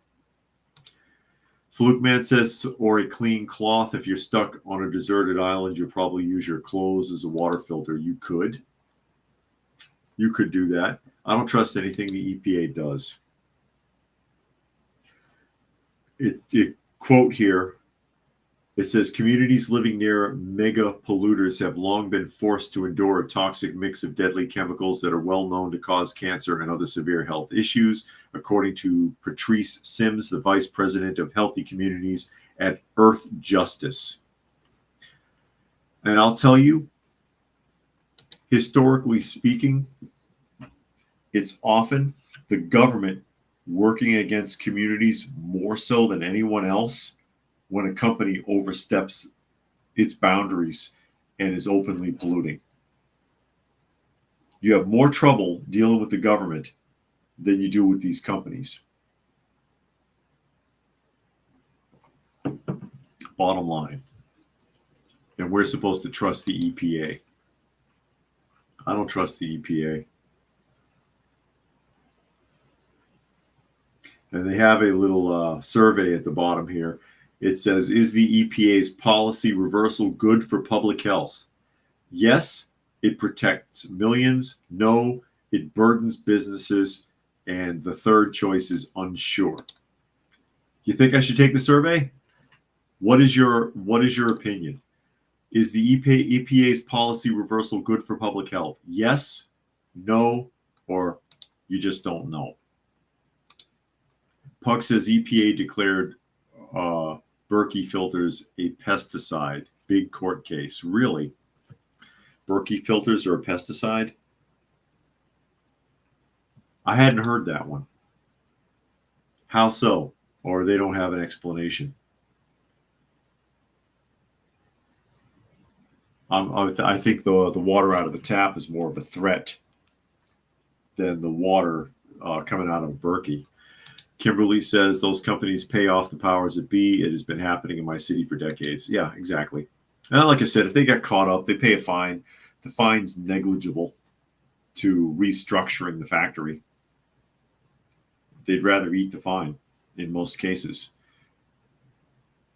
Flukeman says, or a clean cloth. If you're stuck on a deserted island, you'll probably use your clothes as a water filter. You could. You could do that. I don't trust anything the EPA does. Quote here, it says, communities living near mega polluters have long been forced to endure a toxic mix of deadly chemicals that are well known to cause cancer and other severe health issues, according to Patrice Sims, the Vice President of Healthy Communities at Earth Justice. And I'll tell you, historically speaking, it's often the government working against communities more so than anyone else when a company oversteps its boundaries and is openly polluting. You have more trouble dealing with the government than you do with these companies. Bottom line. And we're supposed to trust the EPA. I don't trust the EPA. And they have a little survey at the bottom here. It says, is the EPA's policy reversal good for public health? Yes, it protects millions. No, it burdens businesses. And the third choice is unsure. You think I should take the survey? What is your opinion? Is the EPA's policy reversal good for public health? Yes, no, or you just don't know. Puck says EPA declared Berkey filters a pesticide. Big court case. Really? Berkey filters are a pesticide? I hadn't heard that one. How so? Or they don't have an explanation. I think the water out of the tap is more of a threat than the water coming out of Berkey. Kimberly says those companies pay off the powers that be. It has been happening in my city for decades. Yeah, exactly. And like I said, if they get caught up, they pay a fine. The fine's negligible to restructuring the factory. They'd rather eat the fine in most cases.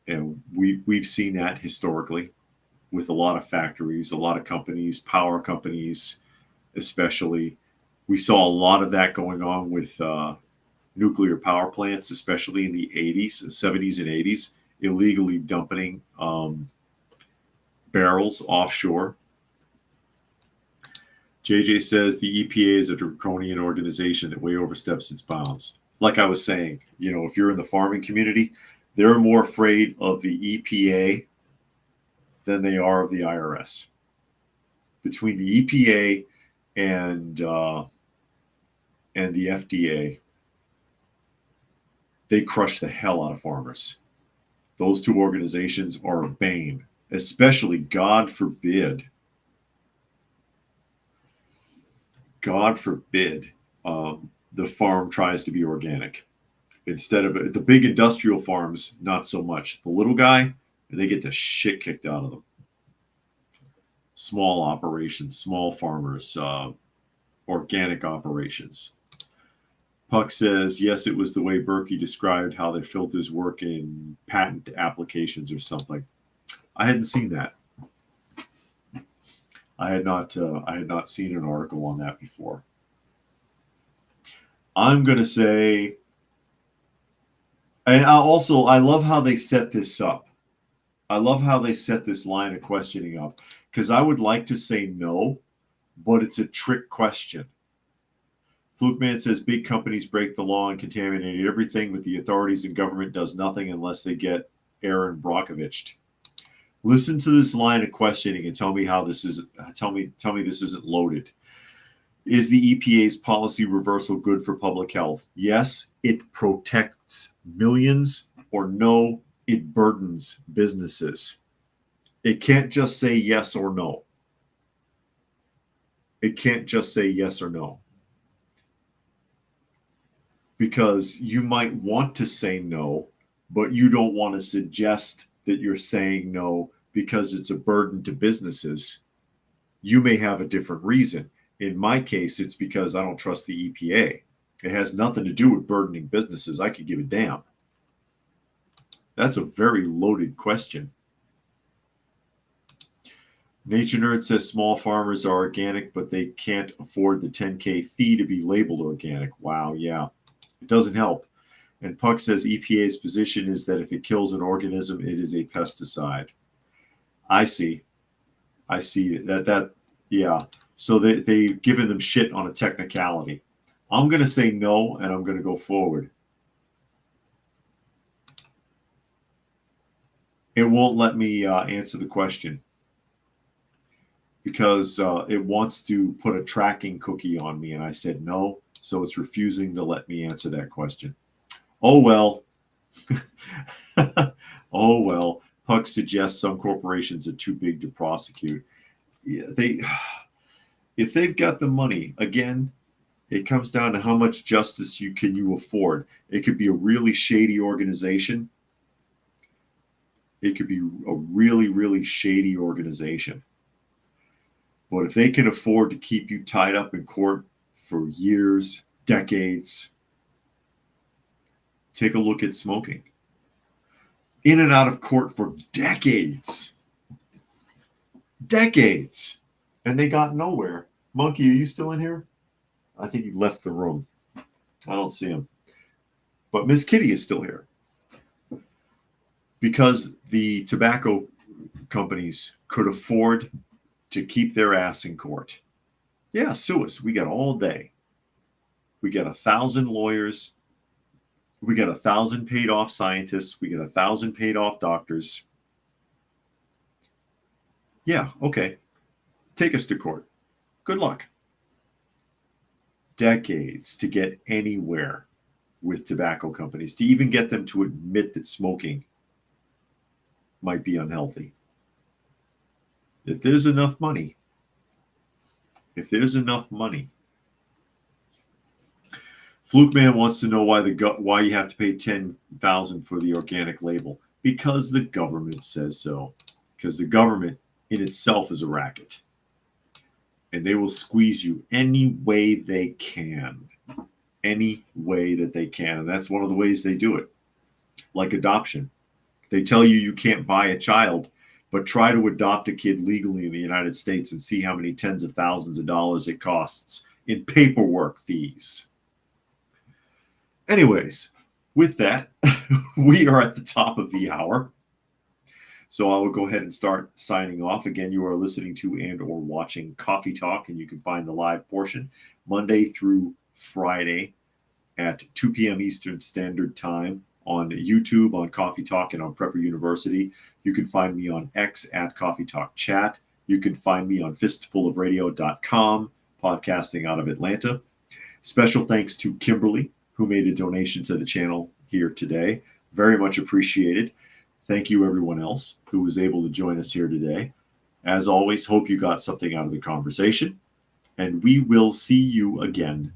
And we've seen that historically with a lot of factories, a lot of companies, power companies especially. We saw a lot of that going on with nuclear power plants, especially in the 80s, 70s and 80s. illegally dumping barrels offshore. JJ says the EPA is a draconian organization that way oversteps its bounds. Like I was saying, if you're in the farming community, they're more afraid of the EPA than they are of the IRS. Between the EPA and the FDA, they crush the hell out of farmers. Those two organizations are a bane, especially, God forbid, the farm tries to be organic. Instead of the big industrial farms, not so much. The little guy, they get the shit kicked out of them. Small operations, small farmers, organic operations. Puck says, yes, it was the way Berkey described how their filters work in patent applications or something. I hadn't seen that. I had not seen an article on that before. I'm going to say, and I love how they set this up. I love how they set this line of questioning up, because I would like to say no, but it's a trick question. Flukeman says big companies break the law and contaminate everything, but the authorities and government does nothing unless they get Aaron Brockovich. Listen to this line of questioning and tell me how this is. Tell me this isn't loaded. Is the EPA's policy reversal good for public health? Yes, it protects millions, or no, it burdens businesses. It can't just say yes or no. It can't just say yes or no. Because you might want to say no, but you don't want to suggest that you're saying no because it's a burden to businesses. You may have a different reason. In my case, it's because I don't trust the EPA. It has nothing to do with burdening businesses. I could give a damn. That's a very loaded question. Nature Nerd says small farmers are organic, but they can't afford the $10K fee to be labeled organic. Wow, yeah. It doesn't help. And Puck says EPA's position is that if it kills an organism, it is a pesticide. I see that, yeah. So they've given them shit on a technicality. I'm going to say no, and I'm going to go forward. It won't let me answer the question because it wants to put a tracking cookie on me, and I said no, so it's refusing to let me answer that question. Oh, well. Oh, well. Puck suggests some corporations are too big to prosecute. Yeah, if they've got the money, again, it comes down to how much justice can you afford. It could be a really shady organization. It could be a really, really shady organization. But if they can afford to keep you tied up in court for years, decades, take a look at smoking. In and out of court for decades. Decades. And they got nowhere. Monkey, are you still in here? I think he left the room. I don't see him. But Miss Kitty is still here. Because the tobacco companies could afford to keep their ass in court. Yeah, sue us. We got all day. We got 1,000 lawyers. We got 1,000 paid off scientists. We got 1,000 paid off doctors. Yeah, okay. Take us to court. Good luck. Decades to get anywhere with tobacco companies, to even get them to admit that smoking might be unhealthy. If there's enough money, Flukeman wants to know why you have to pay $10,000 for the organic label. Because the government says so. Because the government in itself is a racket. And they will squeeze you any way they can. Any way that they can. And that's one of the ways they do it. Like adoption. They tell you can't buy a child, but try to adopt a kid legally in the United States and see how many tens of thousands of dollars it costs in paperwork fees. Anyways, with that, we are at the top of the hour. So I will go ahead and start signing off. Again, you are listening to and or watching Coffee Talk, and you can find the live portion Monday through Friday at 2 p.m. Eastern Standard Time on YouTube, on Coffee Talk, and on Prepper University. You can find me on X at Coffee Talk Chat. You can find me on fistfulofradio.com, podcasting out of Atlanta. Special thanks to Kimberly, who made a donation to the channel here today. Very much appreciated. Thank you, everyone else who was able to join us here today. As always, hope you got something out of the conversation, and we will see you again